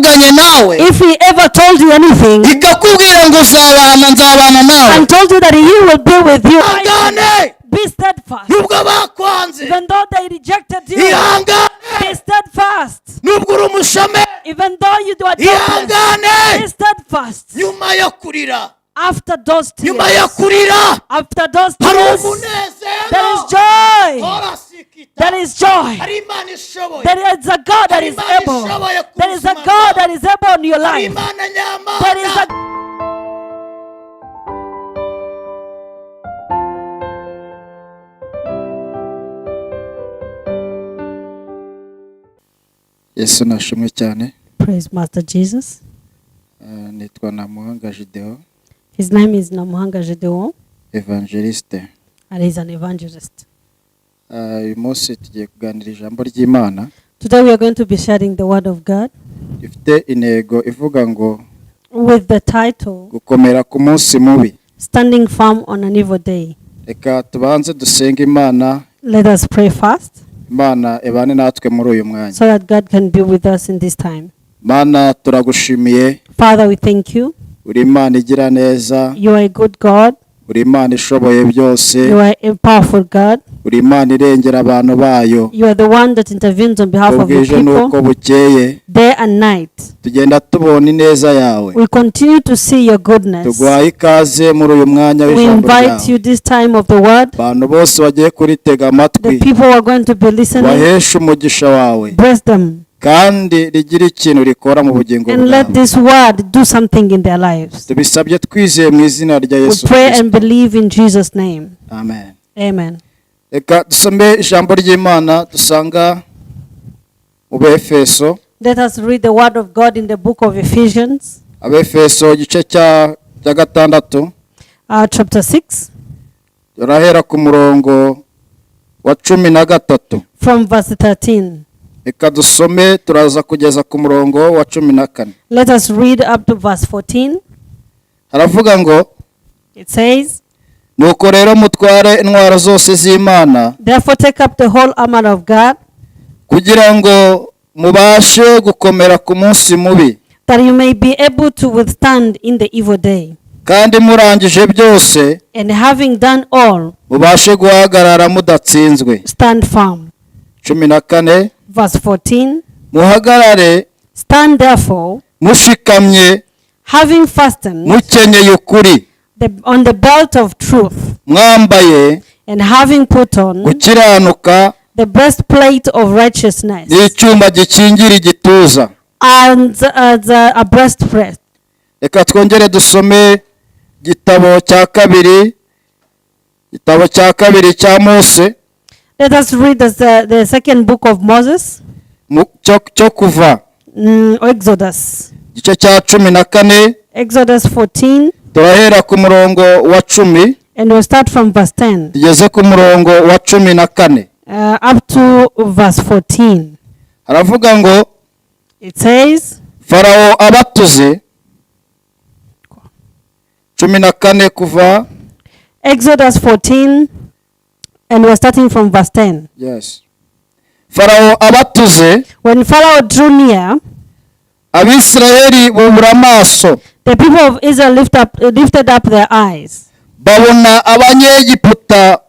yavuganye nawe, if he ever told you anything ikakubwira ngo nzabana nawe, and told you that he will be with you, ihangane be steadfast. nubwo bakwanze, Even though they rejected you, ihangane be steadfast. nubwo uri umushomeri, Even though you do jobless, ihangane be steadfast. nyuma yo kurira, After those tears, nyuma yo kurira after those hari tears, umunezero, there is joy. horasikita, There is joy. hari Imana ishoboye, There is a God that is able. There is a God that is able in your hari life. Imana There is nyamana. a Yesu nashimwe cyane. Praise Master Jesus. Nitwa Namuhanga Jideo, His name is Namuhanga Jideo, evangeliste. and he's an evangelist. Uyu munsi tugiye kuganira ijambo ry'Imana. Today we are going to be sharing the word of God Ifite intego ivuga ngo with the title gukomera ku munsi mubi. Standing Firm on an Evil Day. Reka tubanze dusenga Imana, Let us pray first Imana ebane natwe muri uyu mwanya. so that God can be with us in this time. Mana turagushimiye, Father, we thank you. uri Imana igira neza, You are a good God. uri Imana ishoboye byose, You are a powerful God. uri Imana irengera abantu bayo. You are the one that intervenes on behalf of your Ubwije nuko people bukeye, day and night. tugenda tubona ineza yawe. We continue to see your goodness. Tugwaye ikaze muri uyu mwanya We w'ijambo invite ryawe. you this time of the word. Abantu bose bagiye kuritega The amatwi, people who are going to be listening, baheshe umugisha wawe, bless them kandi rigira ikintu rikora mu bugingo and let bwabo. this word do something in their lives. Tubisabye twizeye mu izina rya We Yesu pray Kristo. and believe in Jesus' name. Amen. Amen. Reka dusome ijambo ry'Imana dusanga mu Befeso, Let us read the word of God in the book of Ephesians, Abefeso igice cya gatandatu, chapter 6, turahera ku murongo wa 13. from verse 13. Reka dusome turaza kugeza ku murongo wa 14. Let us read up to verse 14. Haravuga ngo, It says, nuko rero mutware intwaro zose z'Imana, therefore take up the whole armor of God, kugira ngo mubashe gukomera ku munsi mubi, that you may be able to withstand in the evil day. kandi murangije byose And having done all, mubashe guhagarara mudatsinzwe. stand firm. 14. Verse 14. Muhagarare Stand therefore, mushikamye, having fastened mukenyeye ukuri, on the belt of truth, mwambaye and having put on gukiranuka the breastplate of righteousness, n'icyuma gikingira igituza. and a breastplate. Reka twongere dusome igitabo cya Mose, Let us read the second book of Moses, cyo kuva Exodus. igice cya 14, Exodus 14, turahera ku murongo wa 10 and we'll start from verse 10 tugeze ku murongo wa 14. up to verse 14. Haravuga ngo, It says, Farawo abatuze, 14 kuva, Exodus 14, and we're starting from verse 10. yes. Farawo abatuze, When Pharaoh drew near, Abisirayeli bubura amaso, the people of Israel lifted up their eyes, babona Abanyegiputa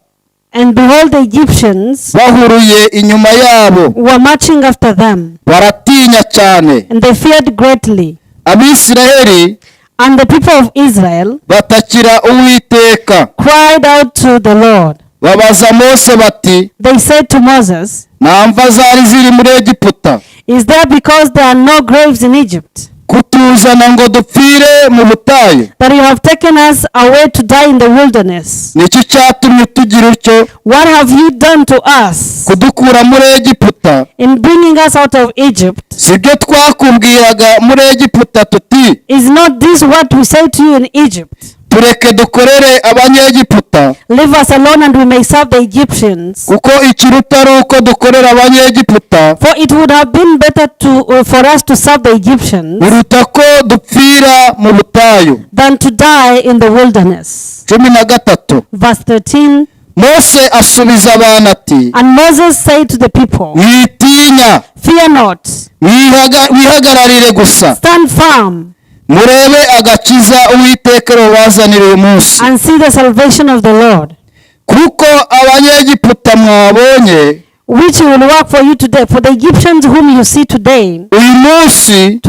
and behold, the Egyptians bahuruye inyuma yabo, were marching after them, baratinya cyane. and they feared greatly. Abisirayeli And the people of Israel batakira Uwiteka, cried out to the Lord. babaza Mose bati, They said to Moses, nta mva zari ziri muri Egiputa, is there because there are no graves in Egypt, kutuzana ngo dupfire mu butayu? that you have taken us away to die in the wilderness? Niki cyatumye tugira utyo, What have you done to us kudukura muri Egiputa? in bringing us out of Egypt? Sibyo twakubwiraga muri Egiputa tuti, Is not this what we say to you in Egypt? tureke dukorere Abanyegiputa, Leave us alone and we may serve the Egyptians. kuko ikiruta ari uko dukorera Abanyegiputa, For it would have been better for us to serve the Egyptians biruta ko dupfira mu butayu. than to die in the wilderness. 13. Verse 13. Mose asubiza abantu ati, And Moses said to the people, mwitinya, fear not, wihagararire gusa Stand firm murebe agakiza uwiteka rubazanira uyu munsi and see the salvation of the Lord, kuko abanyegiputa mwabonye which will work for you today. For the Egyptians whom you see today, uyu munsi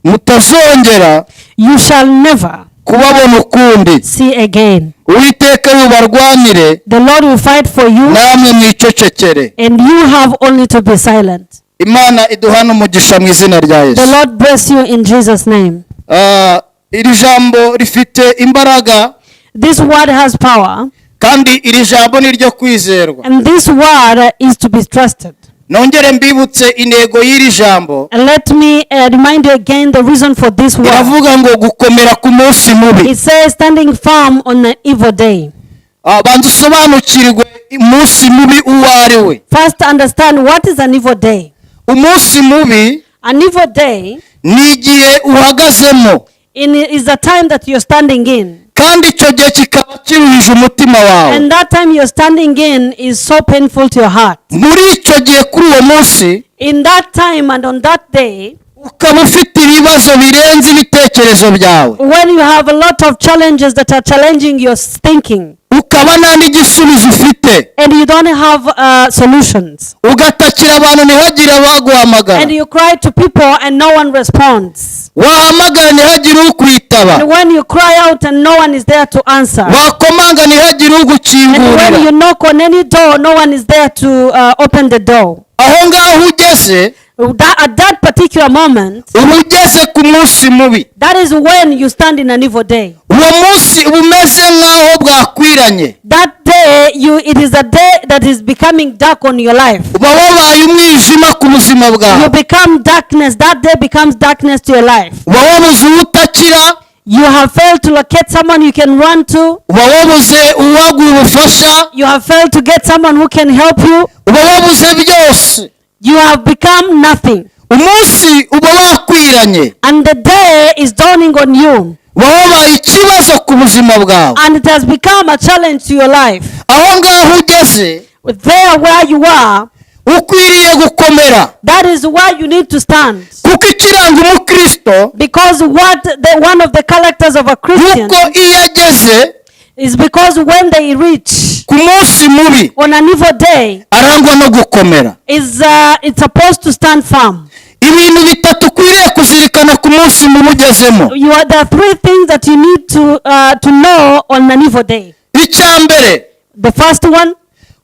mutazongera you shall never kubabona ukundi. see again. Uwiteka yubarwanire, The Lord will fight for you, namwe mwicecekere. and you have only to be silent. Imana iduhana umugisha mu izina rya Yesu. The Lord bless you in Jesus' name. Iri jambo rifite imbaraga, This word has power, kandi iri jambo ni ryo kwizerwa. and this word is to be trusted. Nongere mbibutse intego y'iri jambo. And let me remind you again the reason for this word. Iravuga ngo gukomera ku munsi mubi. It says standing firm on an evil day. Bantu sobanukirwe umunsi mubi uwo ari we. First understand what is an evil day. Umunsi mubi, An evil day ni igihe uhagazemo, is a time that you're standing in. kandi icyo gihe kikaba kiruhije umutima wawe. And that time you're standing in is so painful to your heart. Muri icyo gihe kuri uwo munsi, In that time and on that day, ukaba ufite ibibazo birenze ibitekerezo byawe, when you have a lot of challenges that are challenging your thinking, ukaba nta n'igisubizo ufite, and you don't have solutions, ugatakira abantu ntihagire abaguhamagara, and you cry to people and no one responds, wahamagara ntihagire ukwitaba, and when you cry out and no one is there to answer, wakomanga ntihagire and ugukingurira. when you knock on any door, no one is there to open the door. Aho ngaho ugeze, At that particular moment, uba ugeze ku munsi mubi. that is when you stand in an evil day. Uwo munsi uba umeze nk'aho bwakwiranye, That day, it is a day that is becoming dark on your life. uba wabaye umwijima ku buzima You bwawe, become darkness. That day becomes darkness to your life. uba wabuze uwutakira, You have failed to locate someone you can run to. uba wabuze uwaguha ubufasha, You have failed to get someone who can help you. uba wabuze byose. You have become nothing. Umunsi uba wakwiranye, And the day is dawning on you. uba wabaye ikibazo ku buzima bwawe. And it has become a challenge to your life. Aho ngaho ugeze, There where you are, ukwiriye gukomera, that is why you need to stand. kuko ikiranga umukristo, Because one of the characters of a Christian kuko iyo ageze is because when they reach ku munsi mubi, on an evil day, arangwa no gukomera. it's supposed to stand firm. Ibintu bitatu ukwiriye kuzirikana ku munsi mubi ugezemo. There are three things that you need to know on an evil day. Icya mbere, The first one,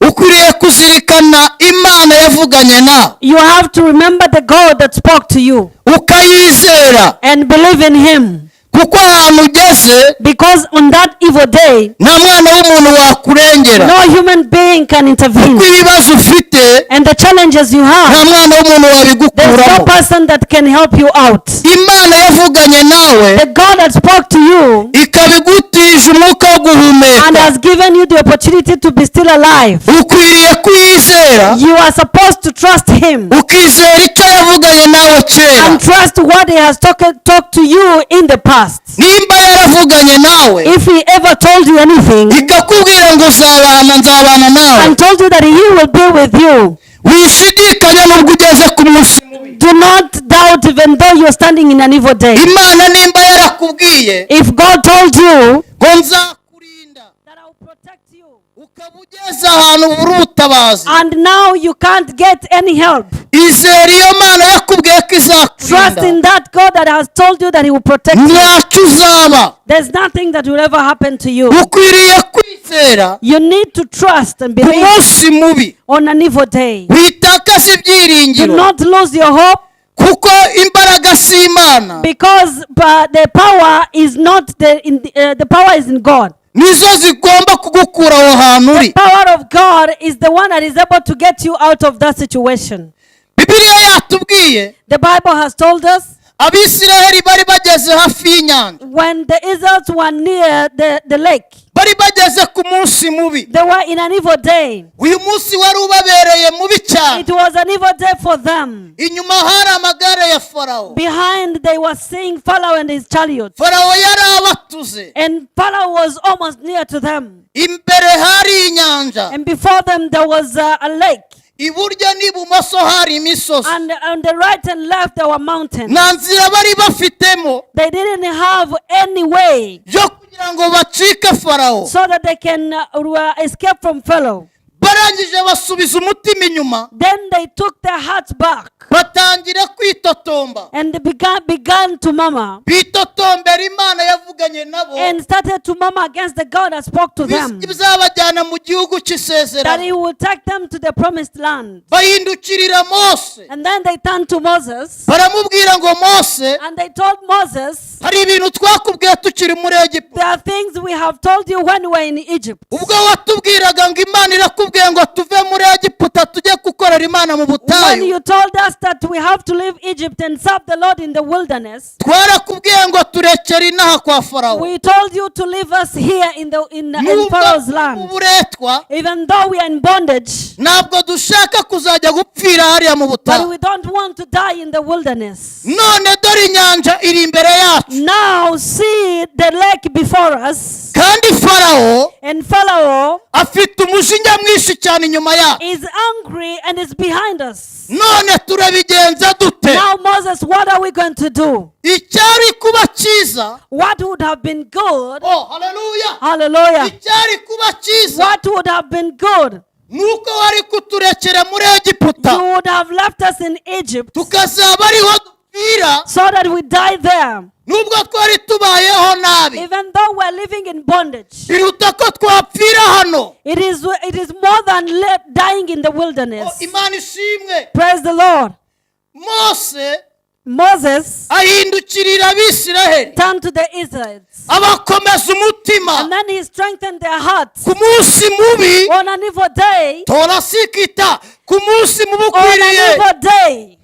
ukwiriye kuzirikana Imana yavuganye nawe, you have to remember the God that spoke to you ukayizera, and believe in Him. kuko ahantu ugeze Because on that evil day, nta mwana w'umuntu wakurengera, no human being can intervene. kuko ibibazo ufite And the challenges you nta have, mwana w'umuntu there's no wabigukuramo. person that can help you out. Imana yavuganye nawe, The God that spoke to you ikabigutije umwuka wo and guhumeka, has given you the opportunity to be still alive. ukwiriye kuyizera, You are supposed to trust Him ukizera icyo yavuganye nawe kera. and trust what He has talked to you in the past. Nimba yaravuganye nawe, If He ever told you anything ikakubwira ngo nzabana nawe, and told you that He will be with you, wishidikanya nubwo ugeze ku munsi mubi. do not doubt even though you're standing in an evil day. Imana nimba yarakubwiye If God told you ngo nzakurinda, that I will protect you, ukaba ugeze ahantu ubura ubutabazi, and now you can't get any help, izera iyo Mana yakubwiye ko trust izakurinda, in that God that has told you that He will protect you. ntacyo uzaba. There's nothing that will ever happen to you. Ukwiriye kwizera You need to trust and ku believe munsi mubi, on an evil day. witakaza Do ibyiringiro, not lose your hope, kuko imbaraga si Imana, because the power is not the power is in God. nizo zigomba kugukura aho hantu The uri. power of God is the one that is able to get you out of that situation. Bibiliya yatubwiye The Bible has told us Abisiraheli bari bageze hafi y'inyanja, when the Israelites were near the lake, bari bageze ku munsi mubi. they were in an evil day. Uyu munsi wari ubabereye mubi cyane. It was an evil day for them. Inyuma hari amagare ya Farawo. Behind they were seeing Pharaoh and his chariots, Farawo yari abatuze, and Pharaoh was almost near to them. imbere hari inyanja, And before them there was a lake. iburyo n'ibumoso hari imisozi, and on the right and left there were mountains. nta nzira bari bafitemo They didn't have any way yo kugira ngo bacike Farawo. so that they can escape from Pharaoh. Barangije basubiza umutima inyuma, Then they took their hearts back batangira kwitotomba, and they began to murmur bitotombera Imana yavuganye nabo and started to murmur against the God that spoke to them, bizabajyana mu gihugu that cy'isezerano. he would take them to the promised land. Bahindukirira Mose, And then they turned to Moses baramubwira ngo Mose, and they told Moses, hari ibintu twakubwiye tukiri muri Egiputa, there are things we have told you when we were in Egypt. ubwo watubwiraga ngo Imana irakubwiye ngo tuve muri Egiputa tujye gukorera Imana mu When butayu, you told us that we have to leave Egypt and serve the Lord in the wilderness, twarakubwiye ngo turekere inaha kwa Farawo, we told you to leave us here in Pharaoh's land. uburetwa Even though we are in bondage, ntabwo dushaka kuzajya gupfira hariya mu but butayu. we don't want to die in the wilderness. None dore inyanja iri imbere yacu, Now see the lake before us, kandi Farawo and Pharaoh afite umujinya mwinshi cyane inyuma yacu. is angry and is behind us. None turabigenza dute? Now Moses, what are we going to do? Icyari kuba cyiza, What would have been good? oh haleluya, Hallelujah. icyari kuba cyiza What would have been good? nuko wari kuturekera muri Egiputa You would have left us in Egypt tukazaba ariho dupfira, so that we die there. nubwo twari tubayeho nabi, Even though we're living in bondage, biruta ko twapfira hano. it is more than dying in the wilderness. Oh, Imana ishimwe. Praise the Lord. Mose Moses ahindukirira Abisiraheli turned to the Israelites, abakomeza umutima and then he strengthened their hearts. ku munsi mubi, On an evil day, tora sikita, ku munsi mubi on an ukwiriye evil day,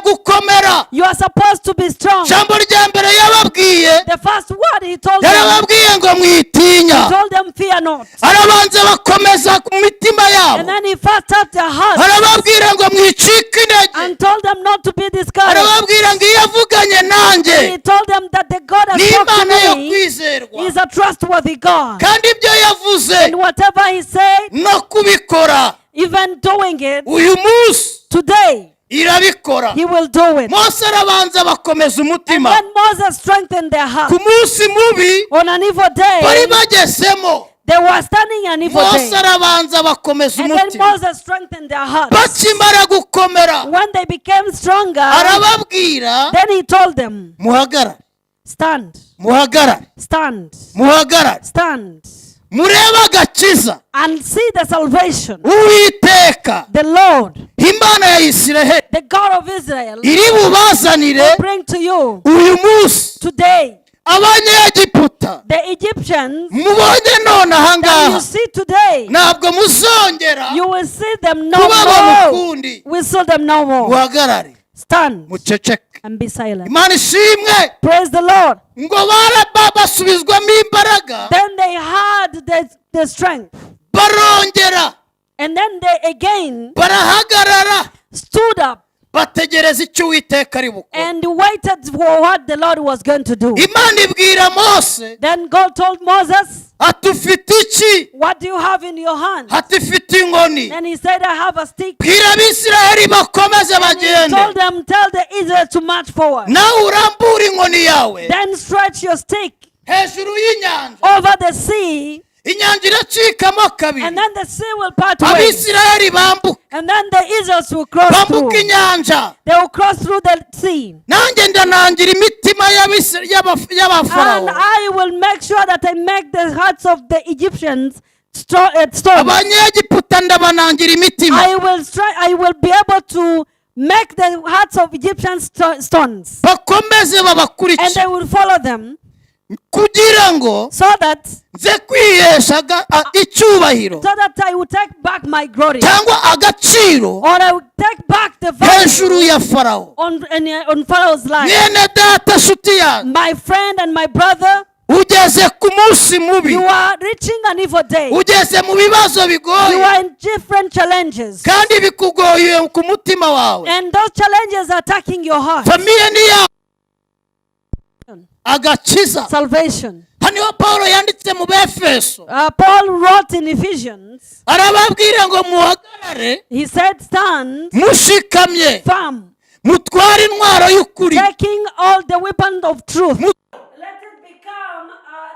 gukomera. you are supposed to be strong. Jambo rya mbere yababwiye, The first word he told them, yarababwiye ngo he mwitinya, told them, fear not. arabanza bakomeza ku mitima And yabo, then he first touched their hearts arababwira ngo mwicike intege, and told them not to be discouraged. arababwira ngo iyo avuganye He nanjye told them that the God ni has spoken Imana yo to me kwizerwa, is a trustworthy God. kandi ibyo yavuze And whatever he said, no kubikora even doing it, uyu munsi today irabikora. he will do it. Mose arabanza bakomeza And umutima when Moses strengthened their heart ku munsi mubi on an evil bari day, bagezemo, they were standing an evil Mose day. arabanza bakomeza And then umutima, Moses strengthened their hearts. bakimara gukomera When they became stronger, arababwira then he told them, muhagarare, stand, muhagarare, stand, muhagarare, stand, murebe agakiza and see the salvation. Uwiteka The Lord, Imana ya Isiraheli the God of Israel, iri bubazanire will bring to you uyu munsi. today. Abanyegiputa The Egyptians mubonye none that you ahangaha see today, ntabwo muzongera you will see them no kubabona more. ukundi. We see them no more. Muhagarare Stand muceceke. and be silent. Imana ishimwe Praise the Lord. ngo basubizwamo imbaraga, Then they had the strength. barongera And then they again barahagarara, stood up bategereza icyo Uwiteka ari bukore. and waited for what the Lord was going to do. Imana ibwira Mose Then God told Moses, ati ufite iki? what do you have in your hand? Ati mfite inkoni. And he said, I have a stick. Bwira Abisiraheli bakomeze And he bagende, told them, tell the Israel to march forward. nawe urambura inkoni yawe Then stretch your stick hejuru y'inyanja, over the sea, inyanja iracikamo kabiri, and then the sea will part ways. Abisiraheli bambuka, And then the Israelites will cross through. bambuka inyanja. They will cross through the sea. Nanjye ndanangira imitima And y'Abafarawo, I will make sure that I make the hearts of the Egyptians stone. Abanyegiputa ndabanangira imitima, I will be able to make the hearts of Egyptians stones. bakomeze And babakurikire, they will follow them kugira ngo so that nze kwihesha icyubahiro I will take back my glory. cyangwa agaciro Or I will take back the hejuru value ya Farawo. on Pharaoh's life. Mwene data nshuti yanjye, My friend and my brother, ugeze ku munsi mubi, you are reaching an evil day. ugeze mu bibazo You bigoye are in different challenges. kandi bikugoye ku mutima wawe. And those challenges are attacking your heart. Famiye ni yawe, agakiza. Salvation. Hano Paulo yanditse mu Befeso, Paul wrote in Ephesians, arababwira ngo muhagarare he said, stand mushikamye, firm, mutware intwaro y'ukuri, taking all the weapons of truth. Let it become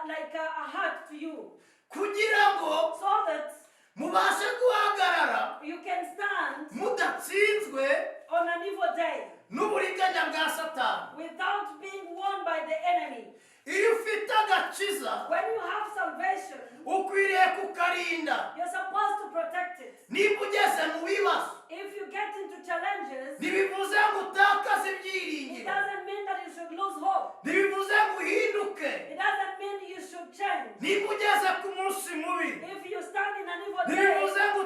like a heart to you, kugira ngo so that mubashe guhagarara you can stand mudatsinzwe on an evil day n'uburiganya bwa Satani. without being won by the enemy. Iyo ufite agakiza When you have salvation, ukwiriye kukarinda. you're supposed to protect it. Niba ugeze mu bibazo, If you get into challenges, ntibivuze ngo utakaze it ibyiringiro, doesn't mean that you should lose hope. ntibivuze ngo uhinduke. It doesn't mean you should change. Niba ugeze ku munsi mubi, If you stand in an evil day, ntibivuze ngo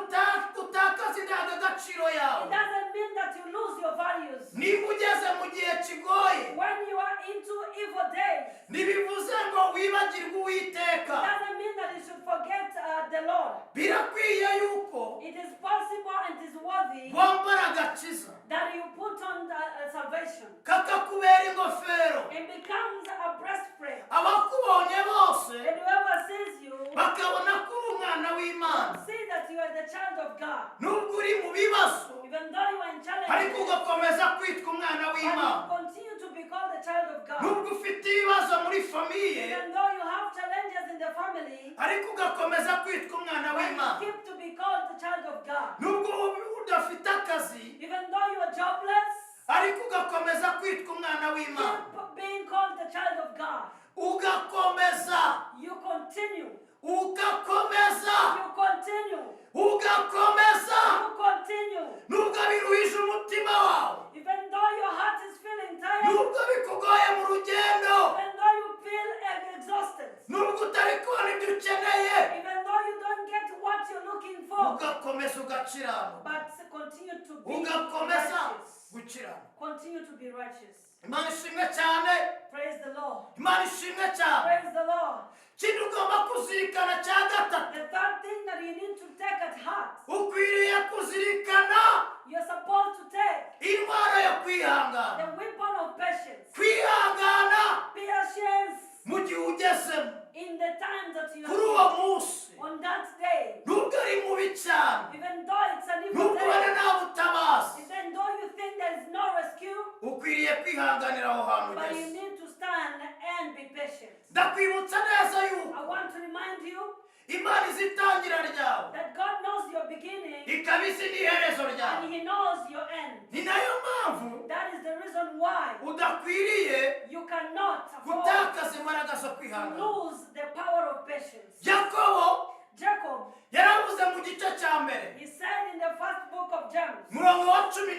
utakaze indangagaciro it yawe. doesn't mean that you lose your values. Niba ugeze mu gihe kigoye, When you are into evil days, ntibivuze ngo wibagirwe Uwiteka. it doesn't mean that you should forget the Lord. Birakwiye yuko It is possible and it is worthy wambara agakiza that you put on salvation. kakakubera ingofero, It becomes a breastplate. abakubonye bose And whoever sees you bakabona ko uri umwana w'Imana. see that you are the child of God. Nubwo uri mu bibazo, Even though you are in ariko challenges, ugakomeza kwitwa umwana but w'Imana. you continue to be called the child of God. Nubwo ufite ibibazo muri famiye, Even though you have challenges in the family, ariko ugakomeza kwitwa umwana but you w'Imana. keep to be called the child of God. Nubwo udafite akazi, Even though you are jobless, ariko ugakomeza kwitwa umwana w'Imana. keep being called the child of God. Ugakomeza, You continue. ugakomeza, You continue. ugakomeza. You continue. Nubwo biruhije umutima wawe, Even though your heart is feeling tired, nubwo bikugoye mu rugendo, even though you feel exhausted, nubwo utari kubona ibyo ukeneye, even though you don't get what you're looking for, ugakomeza ugakiranuka, but continue to be ugakomeza righteous. gukiranuka. Continue to be righteous. Imana ishimwe cyane, Praise the Lord. Imana ishimwe cyane. Praise the Lord. Kindi ugomba kuzirikana cya gatatu, The third thing that you need to take at heart, ukwiriye kuzirikana you're supposed to take intwaro yo the kwihangana. weapon of patience. Kwihangana Patience mu gihe ugezemo in the time that you kuri uwo are munsi, on that day. nubwo ari mubi cyane, Even though it's an evil nubwo ubona day, nta butabazi, even though you think there is no rescue, ukwiriye kwihanganira aho hantu but you ugeze. need to stand and be patient. Ndakwibutsa neza yuko I want to remind you Imana izi itangira ryawe, that God knows your beginning ikaba izi n'iherezo and ryawe. He knows your end. Ni nayo mpamvu That is the reason why udakwiriye you cannot afford gutakaza imbaraga zo to kwihangana. lose the power of patience. Yakobo Jacob, yaravuze mu gice cya mbere, he said in the first book of James, murongo wa 12,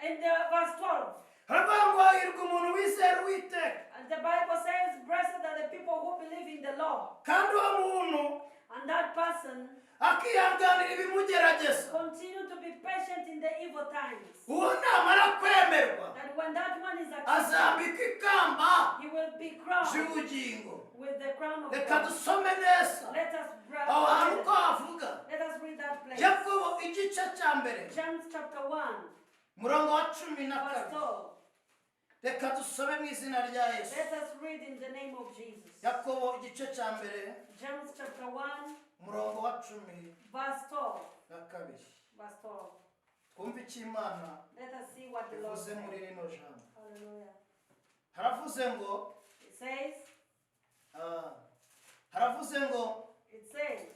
in the verse 12, haravuga ngo hahirwa umuntu wizera Uwiteka, and the Bible says, blessed are the people who believe in the Lord. kandi uwo muntu And that person akihanganira ibimugerageza. continue to be patient in the evil times. Uwo namara kwemerwa, That when that one is accepted, azambika ikamba he will be crowned ry'ubugingo. with the crown of Reka God. dusome neza Let us aho hantu uko havuga. let us read that place. Yakobo igice cya mbere James chapter 1, murongo wa verse 12. 12. Reka dusome mu izina rya Yesu. Let us read in the name of Jesus. Yakobo igice cya mbere James chapter 1, murongo wa 12. verse 12. Verse 12. Twumve icyo Imana Let us see what the Lord ivuze says. muri rino jambo. Hallelujah. Haravuze ngo It says, haravuze ngo it says,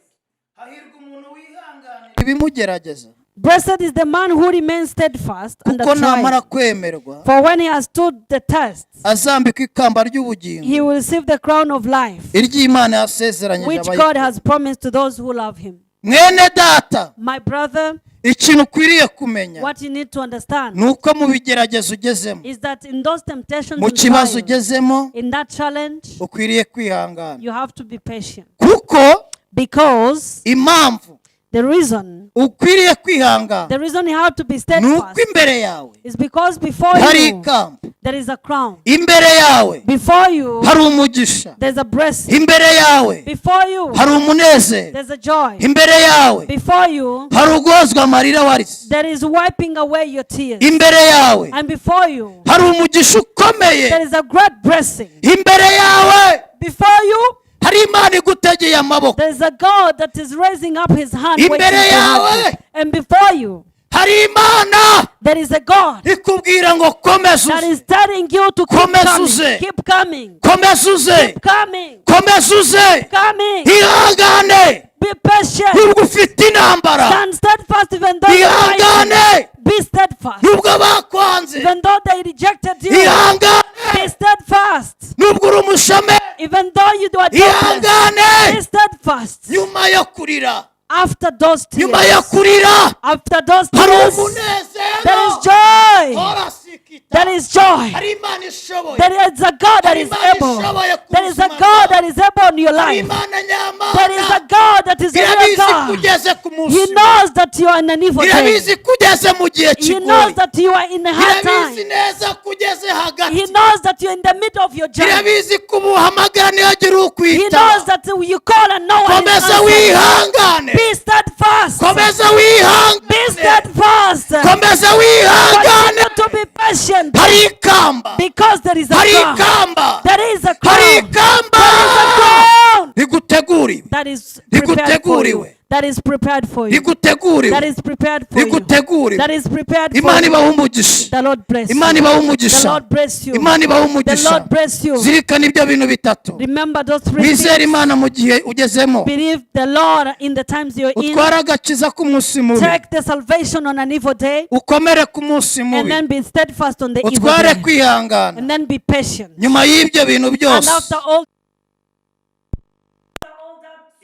hahirwa umuntu wihanganira ibimugerageza, blessed is the man who remains steadfast under kuko namara trial. kwemerwa For when he has stood the test, azambika ikamba ry'ubugingo he will receive the crown of life, iry'Imana yasezeranyije which God abayikunda. has promised to those who love him. Mwene data, My brother, ikintu ukwiriye kumenya what you need to understand ni uko mu bigeragezo ugezemo, is that in those temptations mu and kibazo trials, ugezemo, in that challenge, ukwiriye kwihangana, you have to be patient. kuko Because impamvu The reason ukwiriye kwihangana you have to be nuko steadfast imbere yawe is because before hari you ikamba, there is a crown. imbere yawe Before you hari umugisha, there's a blessing. imbere yawe Before you hari umunezero, there's a joy. imbere yawe Before you hari ugozwa amarira warize, there is wiping away your tears. imbere yawe And before you hari umugisha ukomeye, there is a great blessing. imbere yawe Before you hari Imana igutegeye amaboko, there is a God that is raising up his hand waiting imbere to help you. yawe And before you hari Imana there is a God ikubwira ngo komeza that uze, is telling you to keep Komeza uze. coming. Keep coming. komeza uze, Keep coming. komeza uze, Coming. ihangane Be patient. nubwo ufite intambara, Stand steadfast even though you're fighting. ihangane Be steadfast. nubwo bakwanze, Even though they rejected you. ihangane Be steadfast. nubwo uri umushomeri, Even though you are jobless. ihangane Be steadfast. nyuma yo kurira, After those nyuma yo tears. kurira After those hari tears. umunezero, There is joy. hora sikita, There is joy. hari Imana ishoboye, There is a God that is able. There is a God that is able in your hari life. Imana There is a nyamana God that is a real irabizi God. kugeze ku He munsi, knows that you are in an evil day. irabizi kugeze mu gihe He knows kigoye, that you are in a hard irabizi time. neza kugeze He hagati, knows that you're in the middle of your journey. irabizi kubuhamagara ntiyagira He knows ukwitaba, that you call and no one is komeza answering. wihangane, Be steadfast. komeza Be wihangane, steadfast. komeza wihangane, Continue to be patient. hari ikamba, Because there is a hari crown. ikamba, There is a hari crown. ikamba There is a crown riguteguriwe, that is prepared for you. riguteguriwe, That is prepared for you. That riguteguriwe, is prepared for you. riguteguriwe. That is prepared for Imana you. ibaha umugisha, The Lord bless you. Imana ibaha The umugisha, Lord bless you. Imana ibaha The umugisha. Lord bless you. Zirikana ibyo bintu bitatu, Remember those three wizere things. Imana mu gihe ugezemo, Believe the Lord in the times you're in. utware agakiza k'umunsi mubi, Take the salvation on an evil day. ukomere ku munsi And mubi, then be steadfast on the evil utware day. kwihangana. And then be patient. Nyuma y'ibyo bintu And byose after all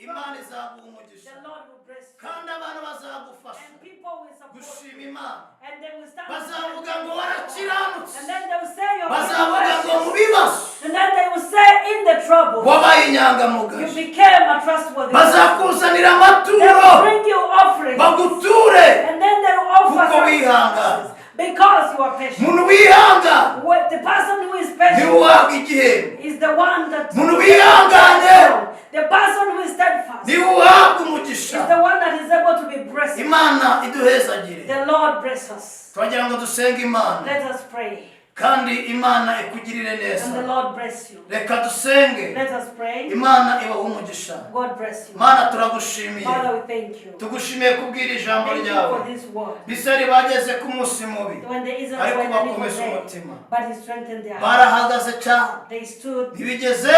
Imana izaguha umugisha, the Lord will bless you. kandi abantu bazagufasha And people will support gushima you. Imana, And they will stand bazavuga ngo warakiranutse, and then they will say you're bazavuga ngo mu righteous. bibazo And then they will say in the trouble wabaye you inyangamugayo, became a trustworthy person. bazakuzanira They will amaturo bring you offerings. baguture, And then they will offer kuko wihangana. sacrifices. Because you are patient. Umuntu wihangana What the person who is niwe patient uhabwa igihembo, is the one that umuntu wihanganye the person who is steadfast niwe uhabwa is umugisha. the one that is able to be blessed. Imana iduhezagire, The Lord bless us. twagira ngo dusenge Imana, Let us pray. kandi Imana ikugirire And the neza. Lord bless you. Reka dusenge, Let us pray. Imana ibaha umugisha. God bless you. Mana turagushimiye, Father, we thank you. tugushimiye kubwira ijambo Thank you ryawe. for this word. Biseri bageze ku munsi mubi, When the Israelites ariko were in an evil bakomeza day, umutima, but he strengthened their heart. barahagaze cyane, They stood ntibigeze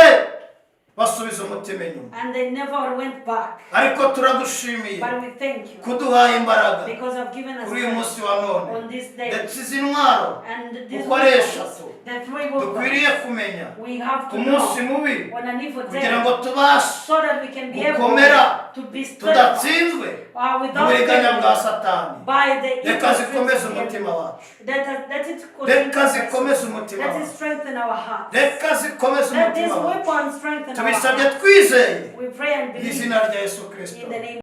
basubiza umutima inyuma, and they never went back. ariko turagushimiye But we thank you kuduhaye imbaraga because you've given us kuri uyu munsi strength wa none, on this day. ndetse izi ntwaro And this uko ari weapons, eshatu the three weapons, dukwiriye kumenya we have ku to munsi know mubi, on an evil kugira day ngo tubashe so that we can be able gukomera, to be steadfast tudatsinzwe without n'uburiganya bwa failing satani. by the Reka evil zikomeze strength of the umutima enemy. wacu, Let it continue reka to zikomeze bless us. umutima Let it wacu, strengthen our hearts. reka zikomeze Let this umutima wacu. weapon strengthen our Tubisabye hearts. twizeye We pray and mu believe izina rya Yesu in Kristo. the name